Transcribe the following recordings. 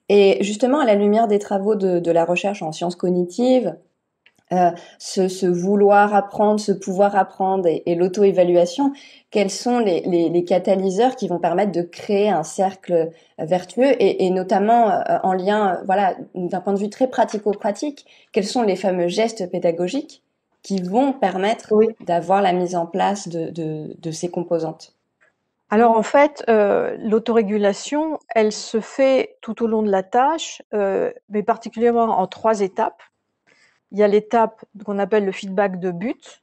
Et justement, à la lumière des travaux de la recherche en sciences cognitives, ce vouloir apprendre, ce pouvoir apprendre et l'auto-évaluation, quels sont les catalyseurs qui vont permettre de créer un cercle vertueux et notamment en lien, voilà, d'un point de vue très pratico-pratique, quels sont les fameux gestes pédagogiques qui vont permettre Oui. d'avoir la mise en place de ces composantes? Alors en fait, l'autorégulation, elle se fait tout au long de la tâche, mais particulièrement en 3 étapes. Il y a l'étape qu'on appelle le feedback de but.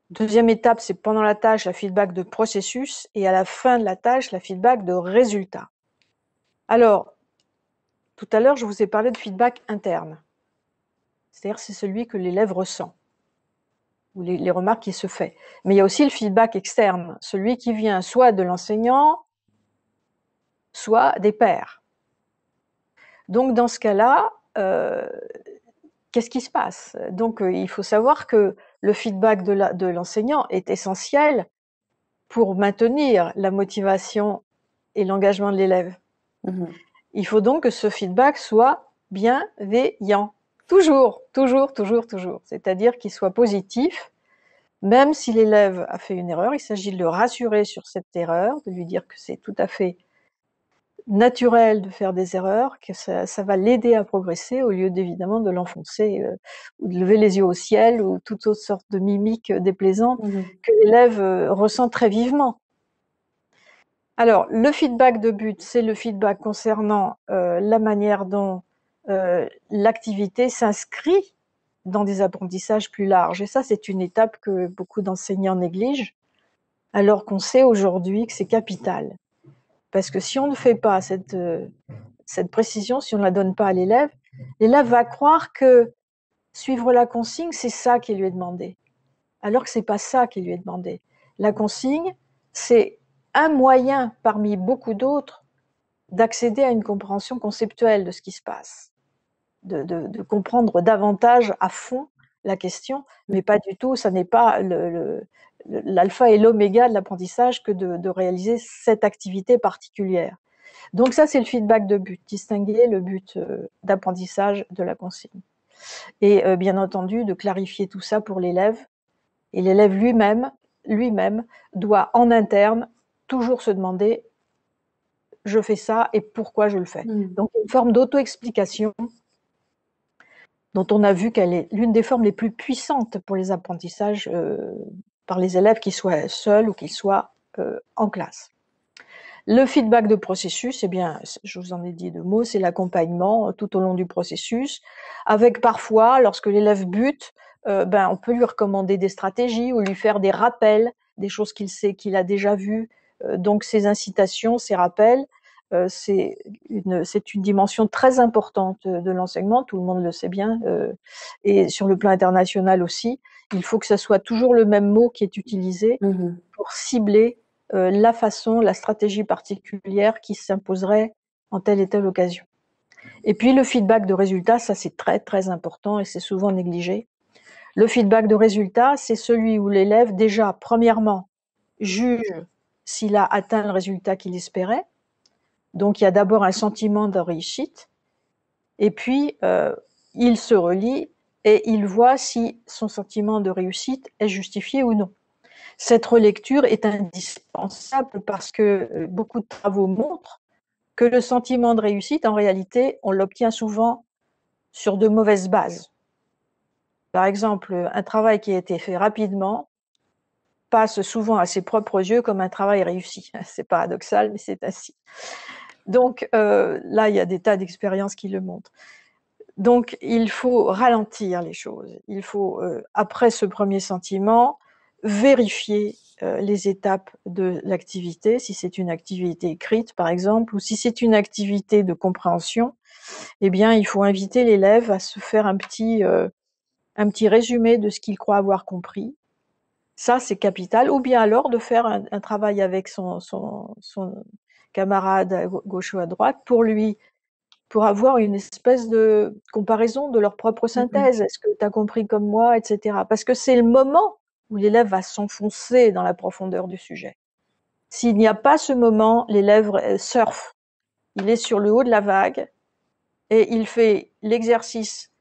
Deuxième étape, c'est pendant la tâche, la feedback de processus, et à la fin de la tâche, la feedback de résultat. Alors, tout à l'heure, je vous ai parlé de feedback interne. C'est-à-dire, c'est celui que l'élève ressent, ou les remarques qu'il se fait. Mais il y a aussi le feedback externe, celui qui vient soit de l'enseignant, soit des pairs. Donc, dans ce cas-là, qu'est-ce qui se passe? Donc, il faut savoir que le feedback de l'enseignant est essentiel pour maintenir la motivation et l'engagement de l'élève. Mhm. Il faut donc que ce feedback soit bienveillant. Toujours, toujours, toujours, toujours. C'est-à-dire qu'il soit positif, même si l'élève a fait une erreur, il s'agit de le rassurer sur cette erreur, de lui dire que c'est tout à fait naturel de faire des erreurs, que ça va l'aider à progresser au lieu d'évidemment de l'enfoncer ou de lever les yeux au ciel ou toutes autres sortes de mimiques déplaisantes Mhm. que l'élève ressent très vivement. Alors, le feedback de but, c'est le feedback concernant la manière dont l'activité s'inscrit dans des apprentissages plus larges. Et ça, c'est une étape que beaucoup d'enseignants négligent, alors qu'on sait aujourd'hui que c'est capital. Parce que si on ne fait pas cette précision, si on ne la donne pas à l'élève, l'élève va croire que suivre la consigne, c'est ça qui lui est demandé. Alors que c'est pas ça qui lui est demandé. La consigne, c'est un moyen parmi beaucoup d'autres d'accéder à une compréhension conceptuelle de ce qui se passe, de comprendre davantage à fond la question, mais pas du tout, ça n'est pas l'alpha et l'oméga de l'apprentissage que de réaliser cette activité particulière. Donc ça, c'est le feedback de but, distinguer le but d'apprentissage de la consigne. Et bien entendu, de clarifier tout ça pour l'élève. Et l'élève lui-même doit en interne toujours se demander je fais ça et pourquoi je le fais. Mhm. Donc une forme d'auto-explication dont on a vu qu'elle est l'une des formes les plus puissantes pour les apprentissages par les élèves, qu'ils soient seuls ou qu'ils soient en classe. Le feedback de processus, eh bien, je vous en ai dit 2 mots, c'est l'accompagnement tout au long du processus, avec parfois, lorsque l'élève bute, on peut lui recommander des stratégies ou lui faire des rappels, des choses qu'il sait, qu'il a déjà vues. Donc ces incitations, ces rappels, c'est une dimension très importante de l'enseignement, tout le monde le sait bien, et sur le plan international aussi, il faut que ce soit toujours le même mot qui est utilisé Mhm. pour cibler la façon, la stratégie particulière qui s'imposerait en telle et telle occasion. Et puis le feedback de résultat, ça c'est très très important et c'est souvent négligé. Le feedback de résultat, c'est celui où l'élève déjà, premièrement, juge s'il a atteint le résultat qu'il espérait. Donc il y a d'abord un sentiment de réussite et puis il se relie et il voit si son sentiment de réussite est justifié ou non. Cette relecture est indispensable parce que beaucoup de travaux montrent que le sentiment de réussite, en réalité, on l'obtient souvent sur de mauvaises bases. Par exemple, un travail qui a été fait rapidement passe souvent à ses propres yeux comme un travail réussi. C'est paradoxal, mais c'est ainsi. Donc là, il y a des tas d'expériences qui le montrent. Donc, il faut ralentir les choses. Il faut, après ce premier sentiment, vérifier les étapes de l'activité, si c'est une activité écrite, par exemple, ou si c'est une activité de compréhension, eh bien, il faut inviter l'élève à se faire un petit résumé de ce qu'il croit avoir compris. Ça, c'est capital. Ou bien alors de faire un travail avec son camarade à gauche ou à droite pour avoir une espèce de comparaison de leur propre Mhm. synthèse. Est-ce que tu as compris comme moi, etc. Parce que c'est le moment où l'élève va s'enfoncer dans la profondeur du sujet. S'il n'y a pas ce moment, l'élève surfe il est sur le haut de la vague et il fait l'exercice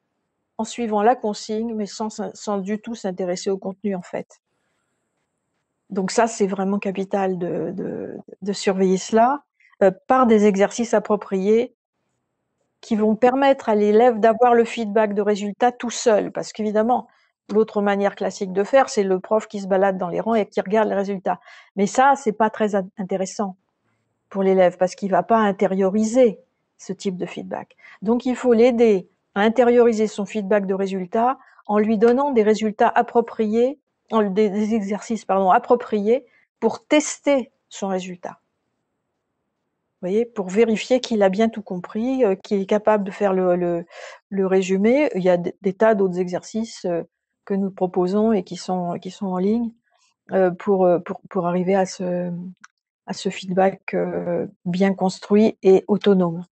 en suivant la consigne, mais sans du tout s'intéresser au contenu en fait. Donc ça, c'est vraiment capital de surveiller cela par des exercices appropriés qui vont permettre à l'élève d'avoir le feedback de résultat tout seul. Parce qu'évidemment, l'autre manière classique de faire, c'est le prof qui se balade dans les rangs et qui regarde les résultats. Mais ça, c'est pas très intéressant pour l'élève parce qu'il va pas intérioriser ce type de feedback. Donc, il faut l'aider à intérioriser son feedback de résultat en lui donnant des résultats appropriés, des exercices, appropriés pour tester son résultat. Vous voyez, pour vérifier qu'il a bien tout compris, qu'il est capable de faire le résumé. Il y a des tas d'autres exercices que nous proposons et qui sont en ligne pour arriver à ce feedback bien construit et autonome.